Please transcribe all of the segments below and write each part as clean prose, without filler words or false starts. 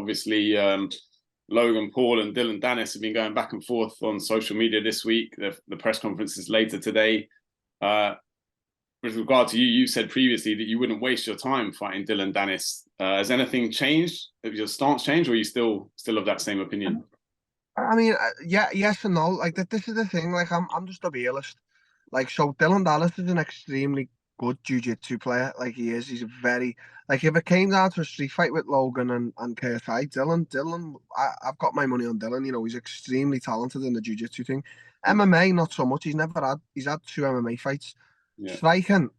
Obviously, Logan Paul and Dylan Dennis have been going back and forth on social media this week. The press conference is later today. With regard to you, you said previously that you wouldn't waste your time fighting Dylan Dennis. Has anything changed? Have your stance changed, or are you still of that same opinion? I mean, yeah, yes and no. Like this is the thing. Like I'm just a realist. Like so, Dylan Dennis is an extremely good jiu-jitsu player. Like he is. He's a very like if it came down to a street fight with Logan and KSI, Dylan, I've got my money on Dylan. You know, he's extremely talented in the jiu-jitsu thing. MMA, not so much. He's had 2 MMA fights. Yeah. Striking,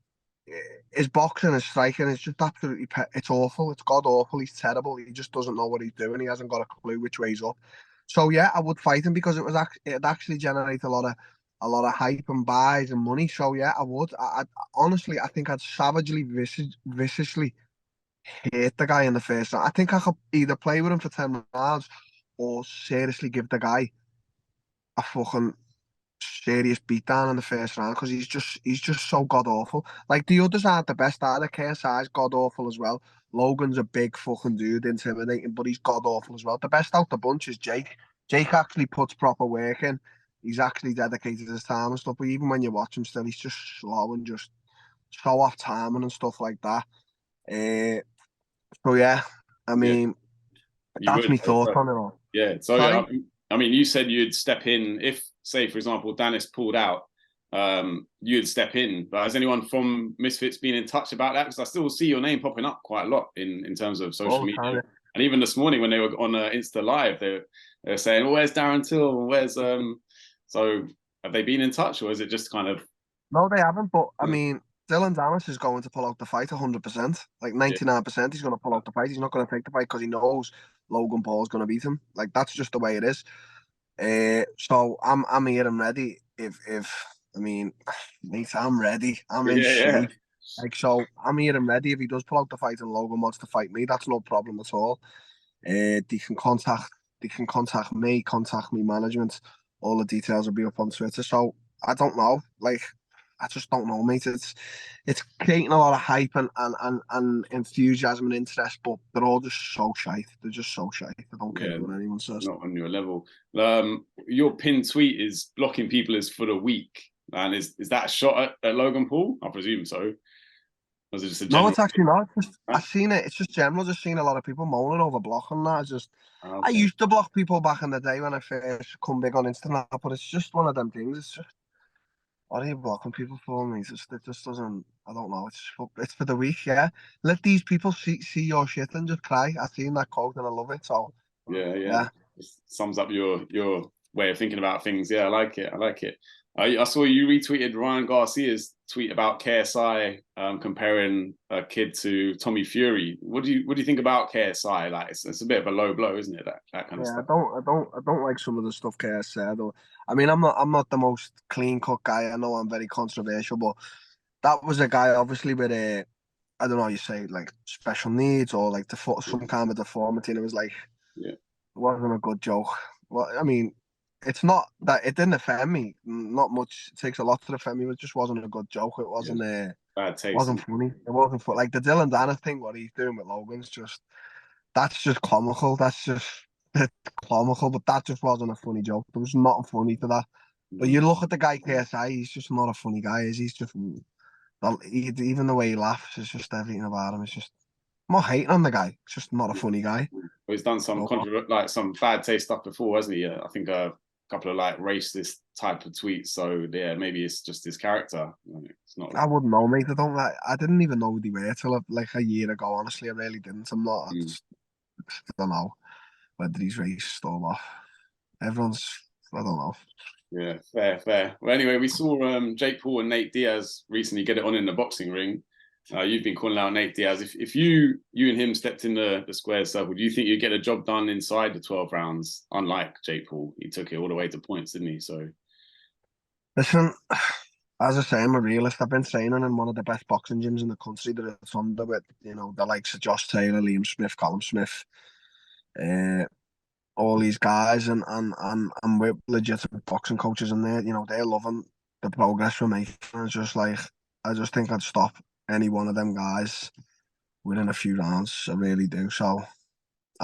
his boxing, his striking is just absolutely. It's awful. It's god awful. He's terrible. He just doesn't know what he's doing. He hasn't got a clue which way's up. So yeah, I would fight him because it actually generate a lot of hype and buys and money. So yeah, I would. I honestly, I think I'd savagely, viciously hate the guy in the first round. I think I could either play with him for 10 rounds or seriously give the guy a fucking serious beatdown in the first round because he's just so god awful. Like the others aren't the best either. KSI's god awful as well. Logan's a big fucking dude, intimidating, but he's god awful as well. The best out the bunch is Jake. Jake actually puts proper work in. He's actually dedicated his time and stuff. But even when you watch him still, he's just slow and just so off timing and stuff like that. So yeah, I mean, you that's would. my thoughts on it all. Yeah. So Sorry? I mean, you said you'd step in if, say, for example, Dennis pulled out. You'd step in. But has anyone from Misfits been in touch about that? Because I still see your name popping up quite a lot in terms of social media. And even this morning when they were on Insta Live, they were saying, "Oh, where's Darren Till? Where's So have they been in touch, or is it just kind of? No, they haven't. But I mean, Dylan Dennis is going to pull out the fight 100%. Like 99%, he's going to pull out the fight. He's not going to take the fight because he knows Logan Paul's going to beat him. Like that's just the way it is. So I'm here and ready. If I mean, mate, I'm ready. I'm in shape. Like so, I'm here and ready. If he does pull out the fight and Logan wants to fight me, that's no problem at all. They can contact me, contact me management. All the details will be up on Twitter. So I don't know. Like I just don't know, mate. It's creating a lot of hype and enthusiasm and interest, but they're all just so shite. They're just so shite. I don't care what anyone says. Not on your level. Your pinned tweet is blocking people is for the weak. And is that a shot at Logan Paul? I presume so. Was it just a general? No, it's actually not. I've seen it. It's just general. Just seen a lot of people moaning over blocking that. I used to block people back in the day when I first come big on Instagram, but it's just one of them things. It's just what are you blocking people for? Me, it just doesn't. I don't know. It's for the weak. Yeah, let these people see your shit and just cry. I've seen that quote and I love it. So yeah. It sums up your way of thinking about things. Yeah, I like it. I saw you retweeted Ryan Garcia's tweet about KSI comparing a kid to Tommy Fury. What do you think about KSI? Like it's a bit of a low blow, isn't it? That kind of stuff. I don't like some of the stuff KS said. I mean, I'm not the most clean cut guy. I know I'm very controversial, but that was a guy obviously with a I don't know how you say like special needs or like some kind of deformity. And it was like it wasn't a good joke. Well, I mean, it's not that it didn't offend me. Not much. It takes a lot to offend me. It just wasn't a good joke. It wasn't bad taste. Wasn't funny. It wasn't funny. Like the Dylan Dennis thing, what he's doing with Logan's that's just comical. That's just it's comical. But that just wasn't a funny joke. There was nothing funny to that. But you look at the guy KSI. He's just not a funny guy. He's just even the way he laughs is just everything about him. It's just I'm not hating on the guy. It's just not a funny guy. Well, he's done some some bad taste stuff before, hasn't he? I think a couple of like racist type of tweets. So yeah, maybe it's just his character. It's not. I wouldn't know, mate. I didn't even know who they were till like a year ago. Honestly, I really didn't. I'm not. I don't know whether he's racist or not. Everyone's. I don't know. Yeah, fair. Well, anyway, we saw Jake Paul and Nate Diaz recently get it on in the boxing ring. You've been calling out Nate Diaz. If you and him stepped in the square circle, do you think you'd get a job done inside the 12 rounds? Unlike Jake Paul, he took it all the way to points, didn't he? So, listen, as I say, I'm a realist. I've been training in one of the best boxing gyms in the country. That it's under with, the likes of Josh Taylor, Liam Smith, Callum Smith, all these guys, and with legitimate boxing coaches in there. They're loving the progress we're making. It's just like I just think I'd stop any one of them guys within a few rounds. I really do. So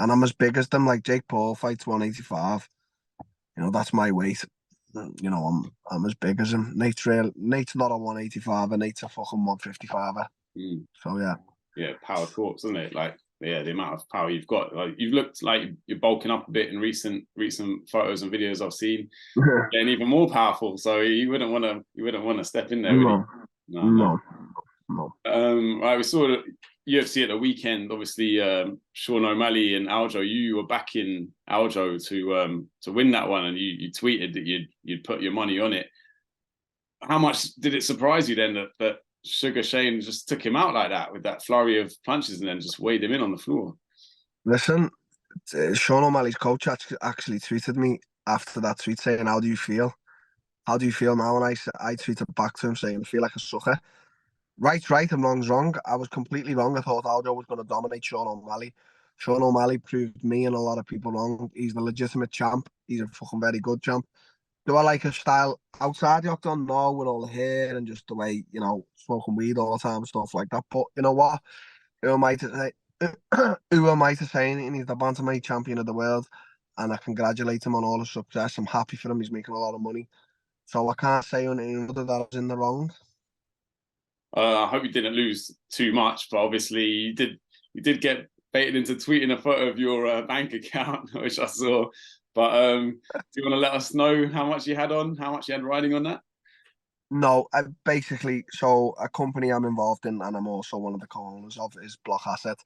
and I'm as big as them. Like Jake Paul fights 185. You know, that's my weight. You know, I'm as big as him. Nate's not a 185, and Nate's a fucking 155. Mm. So yeah. Yeah, power talks, doesn't it? Like, yeah, the amount of power you've got. Like, you've looked like you're bulking up a bit in recent photos and videos I've seen, getting even more powerful. So you wouldn't want to step in there, would you? No. Right, we saw the UFC at the weekend. Obviously, Sean O'Malley and Aljo. You were backing Aljo to win that one, and you tweeted that you'd put your money on it. How much did it surprise you then that Suga Shane just took him out like that with that flurry of punches and then just weighed him in on the floor? Listen, Sean O'Malley's coach actually tweeted me after that tweet saying, "How do you feel? How do you feel now?" And I tweeted back to him saying, "I feel like a sucker." Right's right and wrong's wrong. I was completely wrong. I thought Aljo was going to dominate Sean O'Malley. Sean O'Malley proved me and a lot of people wrong. He's the legitimate champ. He's a fucking very good champ. Do I like his style outside the octagon? No, with all the hair and just the way, you know, smoking weed all the time and stuff like that. But you know what? Who am I to say? Who am I to say anything? He's the bantamweight champion of the world, and I congratulate him on all his success. I'm happy for him. He's making a lot of money, so I can't say anything other that I was in the wrong. I hope you didn't lose too much, but obviously you did get baited into tweeting a photo of your bank account, which I saw. But do you want to let us know how much you had on, how much you had riding on that? No, basically, so a company I'm involved in, and I'm also one of the co-owners of, is Block Asset.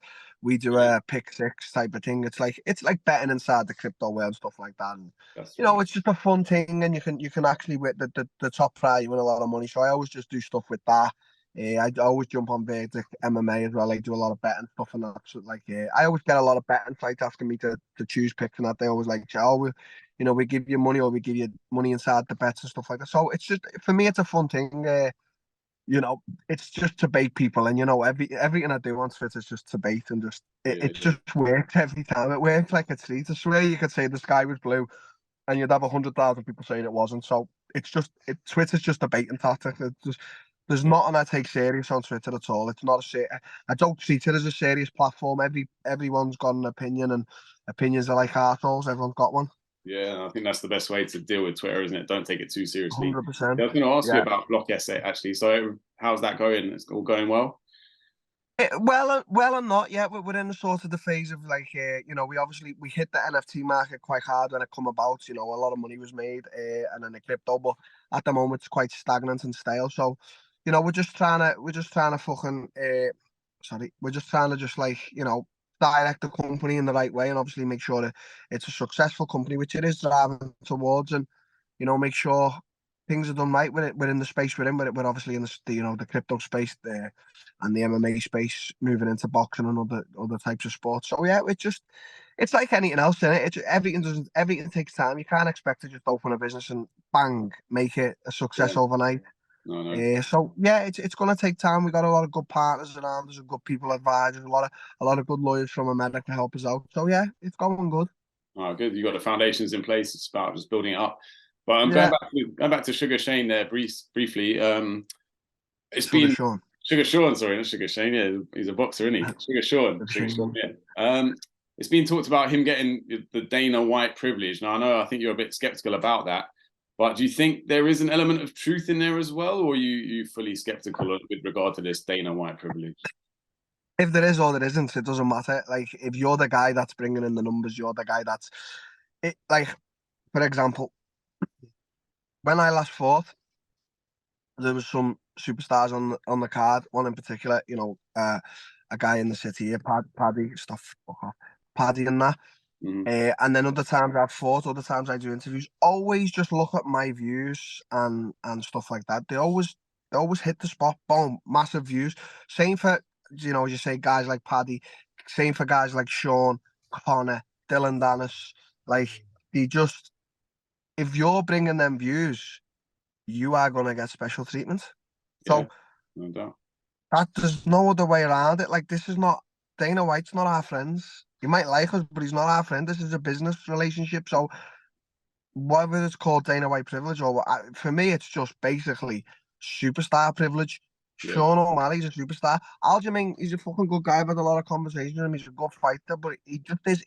We do a pick six type of thing. It's like betting inside the crypto world and stuff like that. And you know, it's just a fun thing, and you can actually win the top prize. You win a lot of money. So I always just do stuff with that. I always jump on Verdict MMA as well. I do a lot of betting stuff and that. So I always get a lot of betting sites asking me to choose picks and that. They always like, oh, we give you money or we give you money inside the bets and stuff like that. So it's just, for me, it's a fun thing. You know, it's just to bait people, and you know, everything I do on Twitter is just to bait, and just it just works every time. It works like a treat. I swear you could say the sky was blue, and you'd have 100,000 people saying it wasn't. So it's just Twitter's just a baiting tactic. There's nothing I take serious on Twitter at all. It's not I don't treat it as a serious platform. Everyone's got an opinion, and opinions are like arseholes. Everyone's got one. Yeah, I think that's the best way to deal with Twitter, isn't it? Don't take it too seriously. 100%. I was going to ask you about Block Essay, actually. So how's that going? It's all going well? Well and not yet. We're in the sort of the phase of like, we hit the NFT market quite hard when it come about. You know, a lot of money was made, and then the crypto, but at the moment it's quite stagnant and stale. So, you know, we're just trying to fucking, we're just trying to just like, direct the company in the right way, and obviously make sure that it's a successful company, which it is driving towards, and make sure things are done right with it within the space we're in. But we're obviously in the crypto space there, and the MMA space, moving into boxing and other types of sports. So yeah, it's like anything else, in it. Everything takes time. You can't expect to just open a business and bang make it a success overnight. No. So yeah, it's gonna take time. We got a lot of good partners around us, and good people advisors, a lot of good lawyers from America help us out. So yeah, it's going good. Oh, good. You got the foundations in place. It's about just building it up. But I'm Yeah. going back to Suga Shane there briefly. It's Suga been Sean. Sugar Sean, sorry, not Suga Shane. Yeah, he's a boxer, isn't he? Sugar Sean. Yeah. It's been talked about him getting the Dana White privilege. Now, I think you're a bit skeptical about that. But do you think there is an element of truth in there as well, or are you fully skeptical with regard to this Dana White privilege? If there is or there isn't, it doesn't matter. Like, if you're the guy that's bringing in the numbers, you're the guy that's it. Like, for example, when I last fought, there was some superstars on the card. One in particular, a guy in the city here, Paddy, stuff, Paddy and that. And then other times I've fought, other times I do interviews. Always just look at my views and stuff like that. They always hit the spot. Boom, massive views. Same for as you say, guys like Paddy. Same for guys like Sean, Connor, Dylan Dennis. Like, if you're bringing them views, you are gonna get special treatment. So no doubt. there's no other way around it. Like, this is not Dana White's not our friends. He might like us, but he's not our friend. This is a business relationship. So whether it's called Dana White privilege or for me, it's just basically superstar privilege. Yeah. Sean O'Malley's a superstar. Aljamain, he's a fucking good guy. I've had a lot of conversations with him. He's a good fighter, but he just is.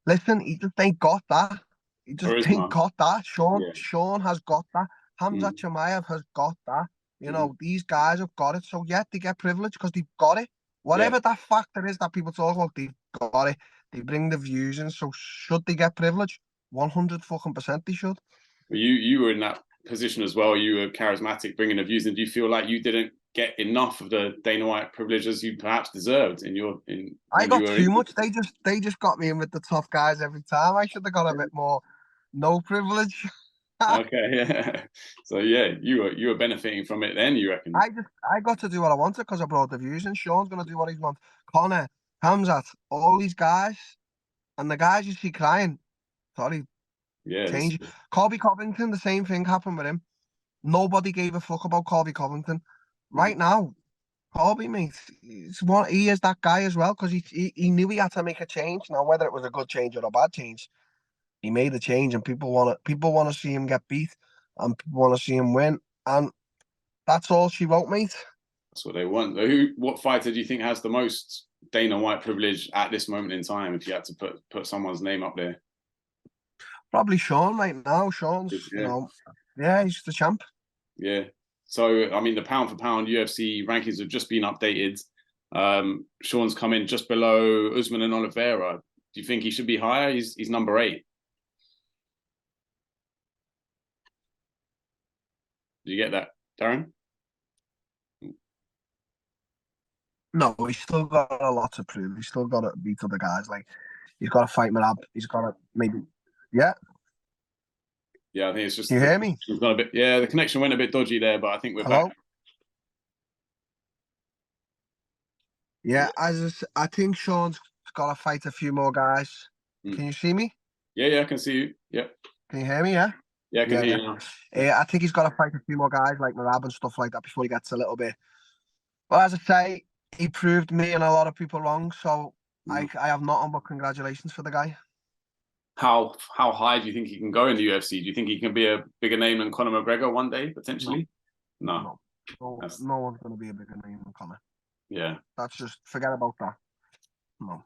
Listen, he just ain't got that. He just ain't Charisma. got that. Yeah. Sean has got that. Hamza Mm. Chimaev has got that. You Mm. know, these guys have got it. So yeah, they get privilege because they've got it. Yeah. Whatever that factor is that people talk about, they've got it. They bring the views in. So should they get privilege? 100 fucking percent they should. You were in that position as well. You were charismatic, bringing the views, and do you feel like you didn't get enough of the Dana White privileges you perhaps deserved in I when you got were too in? much. They just got me in with the tough guys every time. I should have got a bit more no privilege. Okay, yeah. So yeah, you were benefiting from it then, you reckon? I got to do what I wanted because I brought the views in. Sean's gonna do what he wants. Connor, Hamzat, all these guys, and the guys you see crying. Sorry, Yeah, change. Colby Covington, the same thing happened with him. Nobody gave a fuck about Colby Covington. Right now, Colby, mate, he is that guy as well because he knew he had to make a change. Now, whether it was a good change or a bad change, he made a change, and people want to see him get beat, and people want to see him win, and that's all she wrote, mate. that's what they want. What fighter do you think has the most Dana White privilege at this moment in time? If you had to put someone's name up there, Probably Sean right now. Sean's, yeah, yeah, he's the champ. yeah. So I mean, the pound for pound UFC rankings have just been updated. Sean's come in just below Usman and Oliveira. Do you think he should be higher? He's number 8. Do you get that, Darren? No, he's still got a lot to prove. He's still got to beat other guys. Like he's got to fight Marab. He's got to maybe, yeah. Yeah, I think it's Can just you hear me? gone a bit. Yeah, the connection went a bit dodgy there, but I think we're Hello. back. Yeah, I think Sean's got to fight a few more guys. Mm. Can you see me? Yeah, I can see you. Yeah. Can you hear me? Yeah. Yeah, I can hear Yeah. you now. I think he's got to fight a few more guys like Marab and stuff like that before he gets a little bit. But as I say, he proved me and a lot of people wrong. So I have nothing but congratulations for the guy. How high do you think he can go in the UFC? Do you think he can be a bigger name than Conor McGregor one day potentially? No. No one's going to be a bigger name than Conor. Yeah. That's just forget about that. No.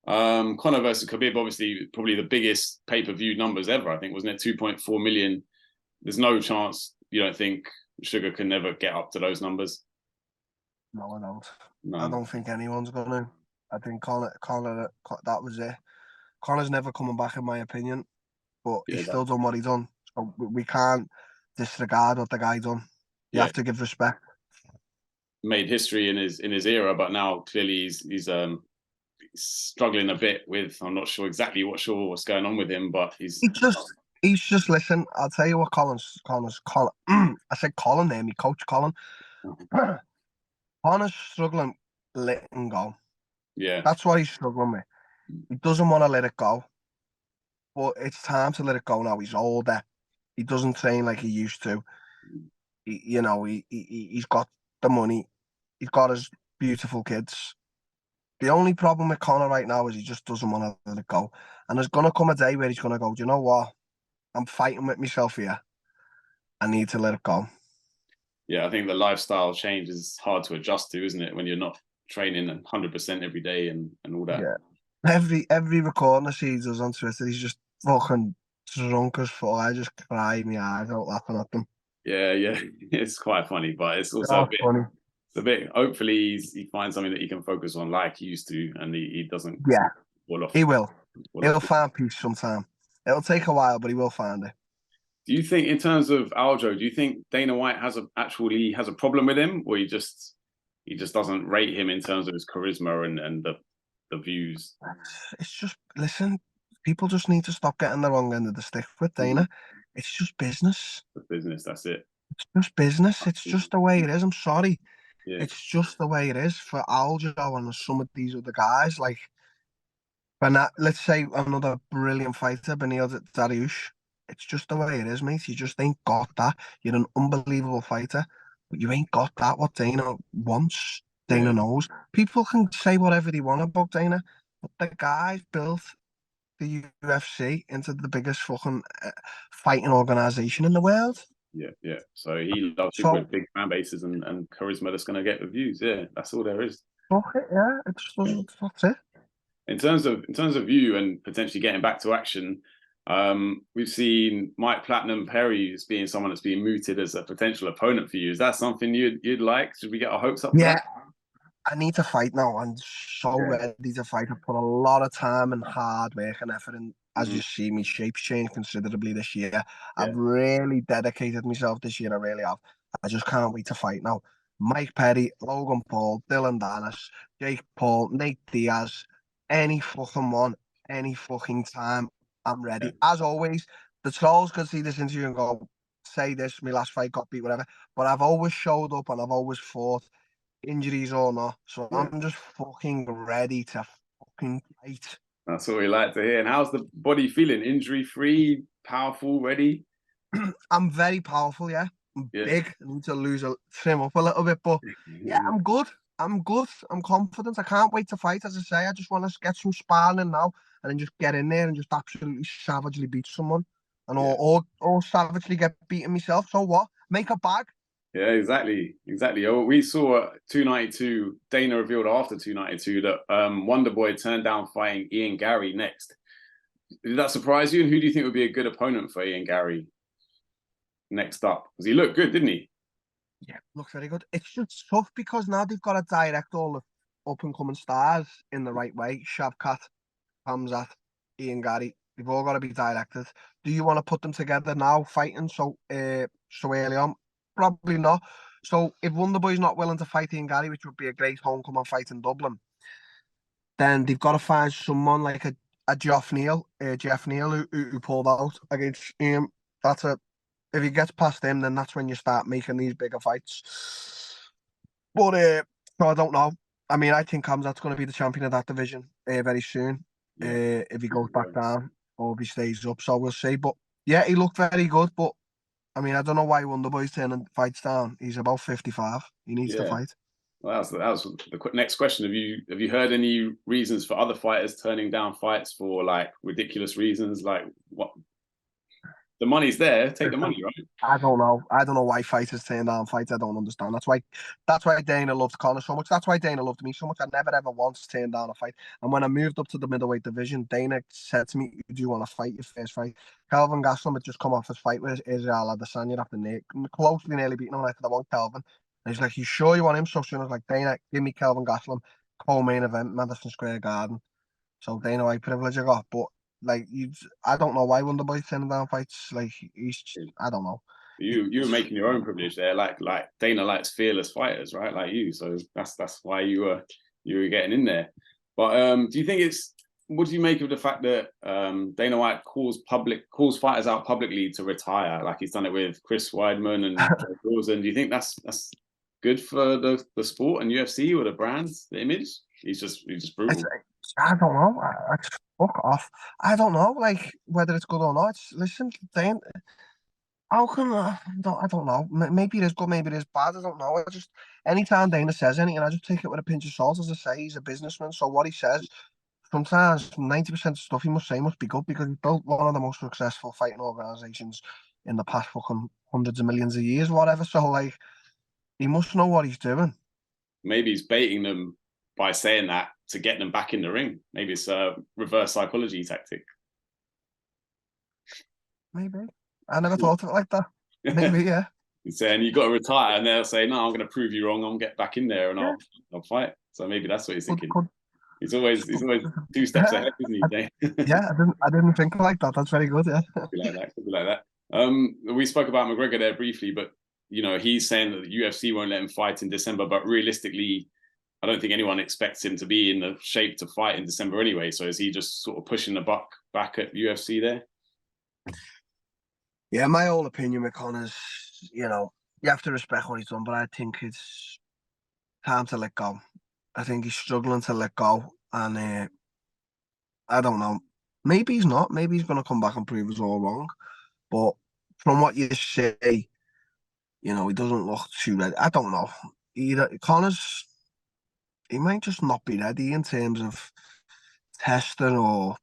Conor versus Khabib, obviously, probably the biggest pay-per-view numbers ever. I think, wasn't it 2.4 million? There's no chance you don't think Sugar can never get up to those numbers. No, I don't. No. I don't think anyone's going to. I think Conor, that was it. Conor's never coming back, in my opinion. But he's still done what he done. So we can't disregard what the guy done. You have to give respect. Made history in his era, but now clearly he's struggling a bit with. I'm not sure exactly what's going on with him, but he's just listen. I'll tell you what, Colin. I said Colin there, me coach Colin. Conor's struggling letting go. Yeah, that's what he's struggling with. He doesn't want to let it go, but it's time to let it go now. He's older. He doesn't train like he used to. He's got the money. He's got his beautiful kids. The only problem with Conor right now is he just doesn't want to let it go. And there's going to come a day where he's going to go, do you know what? I'm fighting with myself here. I need to let it go. Yeah, I think the lifestyle change is hard to adjust to, isn't it? When you're not training 100% every day and all that. Yeah. Every recording I see he does on Twitter, he's just fucking drunk as fuck. I just cry my eyes out laughing at them. Yeah. It's quite funny, but it's also funny. It's a bit. Hopefully, he finds something that he can focus on, like he used to, and he doesn't. Yeah, fall off. he will. He'll find peace sometime. It'll take a while, but he will find it. Do you think, in terms of Aljo, do you think Dana White has a problem with him, or he just doesn't rate him in terms of his charisma and the views? It's just, listen, people just need to stop getting the wrong end of the stick with Dana. It's just business. It's business, that's it. It's just business. It's just the way it is. I'm sorry. Yeah. It's just the way it is for Aljo and some of these other guys. Like, let's say another brilliant fighter, Benil Dariush. It's just the way it is, mate. You just ain't got that. You're an unbelievable fighter, but you ain't got that. What Dana wants, Dana knows. People can say whatever they want about Dana, but the guy's built the UFC into the biggest fucking fighting organization in the world. Yeah. So he loves people So with big fan bases and charisma that's going to get the views. Yeah, that's all there is. okay, yeah, that's it. In terms of you and potentially getting back to action, we've seen Mike Platinum Perry as being someone that's being mooted as a potential opponent for you. Is that something you'd like? Should we get our hopes up for Yeah, that? I need to fight now. I'm so Yeah. ready to fight. I've put a lot of time and hard work and effort in. As Hmm. you see, my shape's changed considerably this year. Yeah. I've really dedicated myself this year. I really have. I just can't wait to fight now. Mike Perry, Logan Paul, Dylan Dennis, Jake Paul, Nate Diaz, any fucking one, any fucking time, I'm Yeah. ready. As always, the trolls could see this interview and go, say this, my last fight got beat, whatever. But I've always showed up and I've always fought, injuries or not. So Yeah. I'm just fucking ready to fucking fight. That's what we like to hear. And how's the body feeling? Injury free, powerful, ready? I'm very powerful, yeah. I'm Yeah. big. I need to trim up a little bit, but yeah, I'm good. I'm good. I'm confident. I can't wait to fight. As I say, I just want to get some sparring in now and then just get in there and just absolutely savagely beat someone, and Yeah. or savagely get beaten myself. So what? Make a bag. Yeah, exactly. Oh, we saw at 292, Dana revealed after 292 that Wonderboy turned down fighting Ian Gary next. Did that surprise you? And who do you think would be a good opponent for Ian Gary next up? Because he looked good, didn't he? Yeah, looks very good. It's just tough because now they've got to direct all the up and coming stars in the right way. Shavkat, Hamzat, Ian Gary, they've all got to be directed. Do you want to put them together now, fighting so early on? Probably not. So if Wonderboy's not willing to fight Ian Gary, which would be a great homecoming fight in Dublin, then they've got to find someone like a Jeff Neal, who pulled out against him. That's a If he gets past him, then that's when you start making these bigger fights. But so I don't know. I mean, I think Hamzat's going to be the champion of that division very soon. Yeah. If he goes back down or if he stays up, so we'll see. But yeah, he looked very good. But I mean, I don't know why Wonderboy's turning fights down. He's about 55. He needs to Yeah. fight. Well, that was the next question. Have you heard any reasons for other fighters turning down fights for like ridiculous reasons? Like what? The money's there. Take the money, right? I don't know. I don't know why fighters turn down fights. I don't understand. That's why Dana loved Conor so much. That's why Dana loved me so much. I never ever once turned down a fight. And when I moved up to the middleweight division, Dana said to me, "Do you want to fight your first fight?" Kelvin Gastelum had just come off his fight with Israel Adesanya after closely nearly beating him. And I said, "I want Kelvin." And he's like, "You sure you want him?" So soon I was like, "Dana, give me Kelvin Gastelum, co-main event, Madison Square Garden." So Dana White privilege I got, but like I don't know why Wonderboy turning down fights. Like I don't know. You were making your own privilege there. Like Dana likes fearless fighters, right? Like you. So that's why you were getting in there. But do you think what do you make of the fact that Dana White calls fighters out publicly to retire? Like he's done it with Chris Weidman and Joe Rosen. Do you think that's good for the sport and UFC or the brands, the image? He's just brutal. I don't know. I just fuck off. I don't know, like whether it's good or not. Listen, Dana, how come I don't know. Maybe it is good, maybe it is bad. I don't know. Anytime Dana says anything, I just take it with a pinch of salt. As I say, he's a businessman, so what he says, sometimes 90% of stuff he must say must be good because he built one of the most successful fighting organizations in the past fucking hundreds of millions of years, whatever. So like, he must know what he's doing. Maybe he's baiting them by saying that to get them back in the ring. Maybe it's a reverse psychology tactic. Maybe. I never thought of it like that. Maybe, yeah. He's saying you got to retire, and they'll say, "No, I'm going to prove you wrong. I'll get back in there and I'll fight." So maybe that's what he's thinking. He's always 2 steps ahead, isn't he? Yeah, I didn't think like that. That's very good. Yeah. Could be like that. We spoke about McGregor there briefly, but he's saying that the UFC won't let him fight in December. But realistically, I don't think anyone expects him to be in the shape to fight in December anyway. So is he just sort of pushing the buck back at UFC there? Yeah, my whole opinion with Conor's, you have to respect what he's done, but I think it's time to let go. I think he's struggling to let go, and I don't know. Maybe he's not. Maybe he's going to come back and prove us all wrong. But from what you say, he doesn't look too ready. I don't know. Conor's, he might just not be ready in terms of testing, or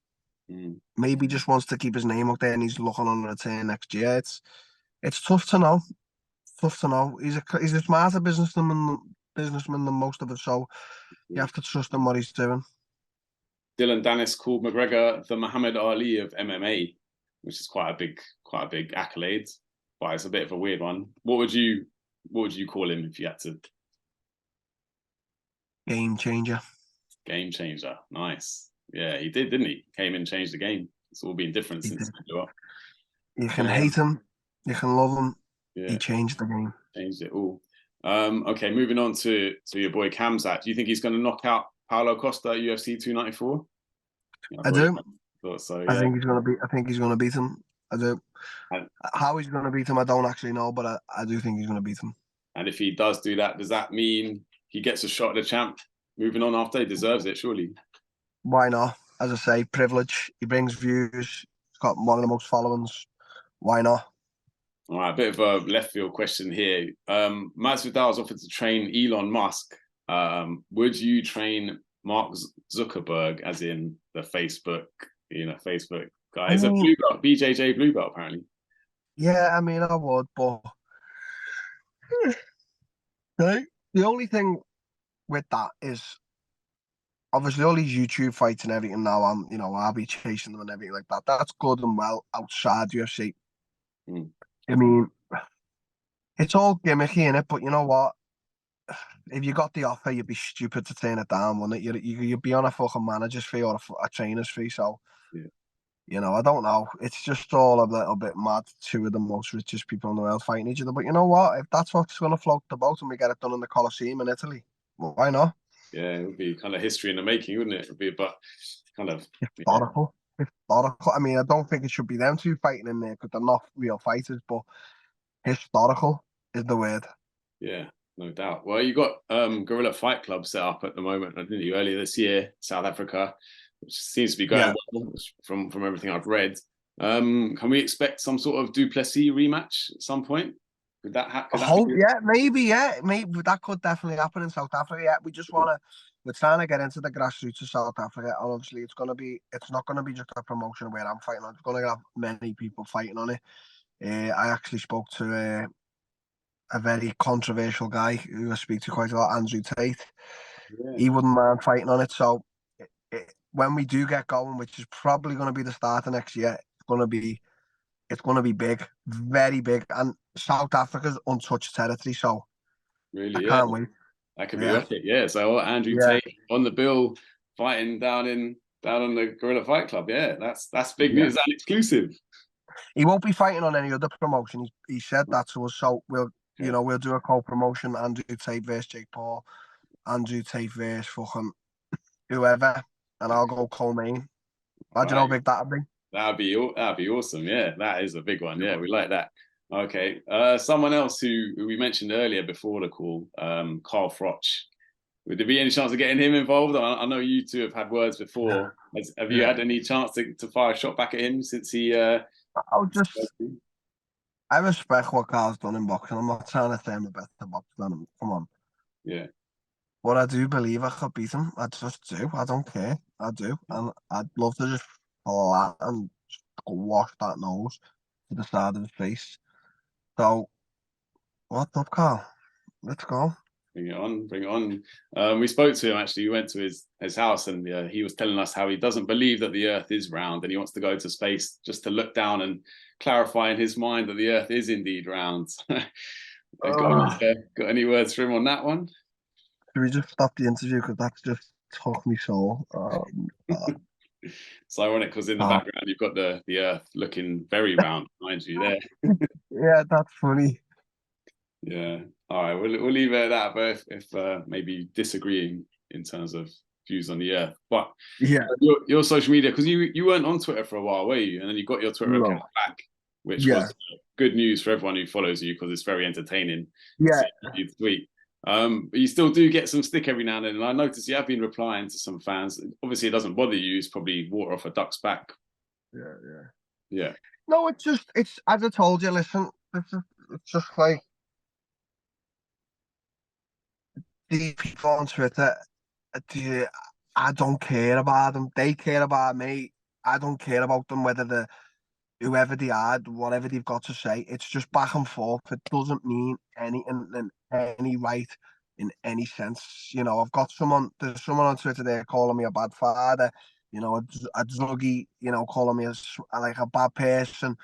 maybe just wants to keep his name out there and he's looking on the return next year. It's tough to know. Tough to know. He's a smarter businessman than most of us. So you have to trust him what he's doing. Dylan Dennis called McGregor the Muhammad Ali of MMA, which is quite a big accolade, but it's a bit of a weird one. What would you call him if you had to? Game changer. Game changer. Nice. Yeah, he did, didn't he? Came in and changed the game. It's all been different He since did. he blew up. You can hate him, you can love him. He Yeah, changed the game. changed it all. Okay, moving on to your boy Kamzat. Do you think he's going to knock out Paulo Costa at UFC 294? Yeah, I do. thought so. I Yeah. think he's gonna beat. I think he's gonna beat him. I do. And, How he's gonna beat him, I don't actually know, but I do think he's gonna beat him. and if he does do that, does that mean he gets a shot at the champ moving on after? He deserves it, surely. Why not? As I say, privilege. He brings views. He's got one of the most followings. Why not? All right, a bit of a left field question here. Masvidal's offered to train Elon Musk. Would you train Mark Zuckerberg, as in the Facebook guy? He's a blue belt, BJJ blue belt, apparently. Yeah, I mean, I would, but the only thing with that is obviously all these YouTube fights and everything now. I'll be chasing them and everything like that. That's good and well outside UFC. Mm. I mean, it's all gimmicky in it, but you know what? If you got the offer, you'd be stupid to turn it down, wouldn't it? You'd be on a fucking manager's fee or a trainer's fee. So, yeah. I don't know. It's just all a little bit mad. Two of the most richest people in the world fighting each other. But you know what? If that's what's going to float the boat and we get it done in the Colosseum in Italy, well, why not? Yeah, it would be kind of history in the making, wouldn't it? It would be, but kind of historical. Historical. I mean, I don't think it should be them two fighting in there because they're not real fighters, but historical is the word. Yeah, no doubt. Well, you got Guerrilla Fight Club set up at the moment, didn't you? Earlier this year, South Africa, which seems to be going well from everything I've read. Can we expect some sort of Duplessis rematch at some point? Could that happen? Maybe that could definitely happen in South Africa. Yeah, we're trying to get into the grassroots of South Africa, and obviously it's not gonna be just a promotion where I'm fighting on. It's gonna have many people fighting on it. I actually spoke to a very controversial guy who I speak to quite a lot, Andrew Tate. Yeah. He wouldn't mind fighting on it. So when we do get going, which is probably going to be the start of next year, it's going to be big, very big, and South Africa's untouched territory. So really, I can't wait. That could be epic. Yeah. So Andrew Tate on the bill, fighting down on the Guerrilla Fight Club. Yeah, that's big news and exclusive. He won't be fighting on any other promotion. He said that to us. So we'll do a co-promotion. Andrew Tate versus Jake Paul. Andrew Tate versus fucking whoever, and I'll go co-main. Imagine how big that'd be. That'd be awesome. Yeah, that is a big one. Yeah, we like that. Okay. Someone else who we mentioned earlier before the call, Carl Froch. Would there be any chance of getting him involved? I know you two have had words before. Have you had any chance to fire a shot back at him since he? I respect what Carl's done in boxing. I'm not trying to say I'm a better boxer than him. Come on. Yeah. But I do believe I could beat him. I just do. I don't care. I do. And I'd love to just flat and wash that nose to the side of his face. So, what's up, Carl? Let's go. Bring it on. We spoke to him actually. We went to his house and he was telling us how he doesn't believe that the Earth is round and he wants to go to space just to look down and clarify in his mind that the Earth is indeed round. got any words for him on that one? Should we just stop the interview because that's just took me soul. It's ironic because in the background you've got the Earth looking very round behind you there. Yeah, that's funny. Yeah. All right, we'll leave it at that. But if maybe disagreeing in terms of views on the Earth, but your social media, because you weren't on Twitter for a while, were you? And then you got your Twitter account back, which was good news for everyone who follows you because it's very entertaining. Yeah. You tweet. But you still do get some stick every now and then. And I noticed you have been replying to some fans. Obviously, it doesn't bother you. It's probably water off a duck's back. Yeah. No, it's as I told you. Listen, it's just like these people on Twitter. I don't care about them. They care about me. I don't care about them whether whoever they are, whatever they've got to say, it's just back and forth. It doesn't mean anything in any right in any sense. You know, there's someone on Twitter there calling me a bad father, you know, a druggie, you know, calling me like a bad person,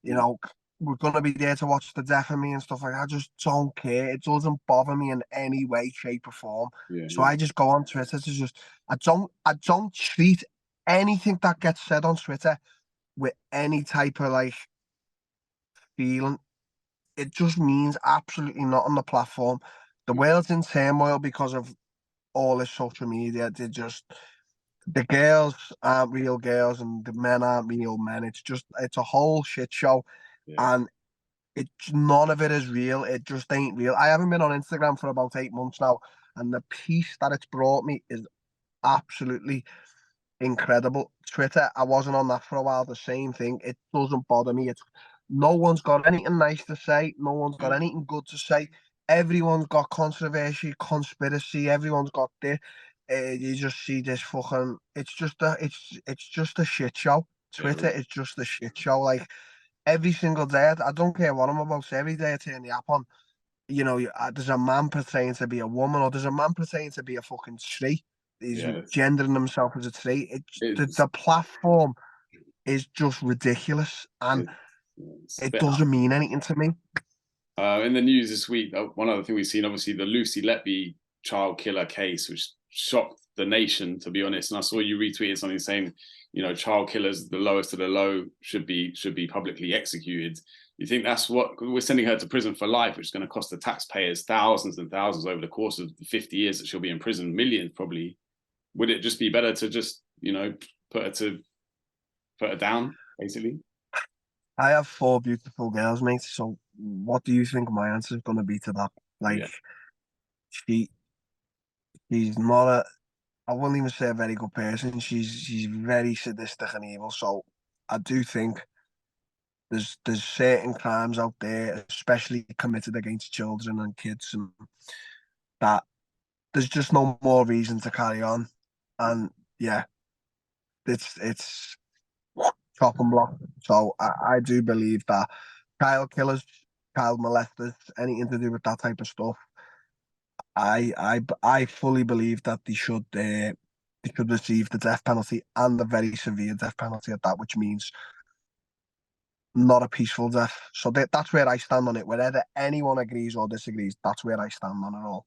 you know, we're going to be there to watch the death of me and stuff like that. I just don't care. It doesn't bother me in any way, shape or form. So I just go on Twitter to just, I don't treat anything that gets said on Twitter with any type of like feeling. It just means absolutely not on the platform. The world's in turmoil because of all this social media. The girls aren't real girls and the men aren't real men. It's a whole shit show, and none of it is real. It just ain't real. I haven't been on Instagram for about 8 months now, and the peace that it's brought me is absolutely incredible. Twitter, I wasn't on that for a while. The same thing. It doesn't bother me. It's no one's got anything nice to say. No one's got anything good to say. Everyone's got controversy, conspiracy. Everyone's got this. You just see this fucking. It's just a shit show. Twitter is just a shit show. Like every single day, I don't care what I'm about. Every day I turn the app on. You know, there's a man pretending to be a woman, or there's a man pretending to be a fucking tree. He's gendering himself as a tree. The platform is just ridiculous, and it doesn't mean anything to me. In the news this week, one other thing we've seen, obviously, the Lucy Letby child killer case, which shocked the nation, to be honest. And I saw you retweeted something saying, you know, child killers, the lowest of the low, should be publicly executed. You think that's what we're sending her to prison for life, which is going to cost the taxpayers thousands and thousands over the course of the 50 years that she'll be in prison, millions probably. Would it just be better to just, you know, put her down, basically? I have 4 beautiful girls, mate. So what do you think my answer is going to be to that? Like, she's not I wouldn't even say a very good person. She's very sadistic and evil. So I do think there's certain crimes out there, especially committed against children and kids, and that there's just no more reason to carry on. And yeah, it's chop and block. So I do believe that child killers, child molesters, anything to do with that type of stuff, I fully believe that they should receive the death penalty, and the very severe death penalty at that, which means not a peaceful death. So that's where I stand on it. Whether anyone agrees or disagrees, that's where I stand on it all.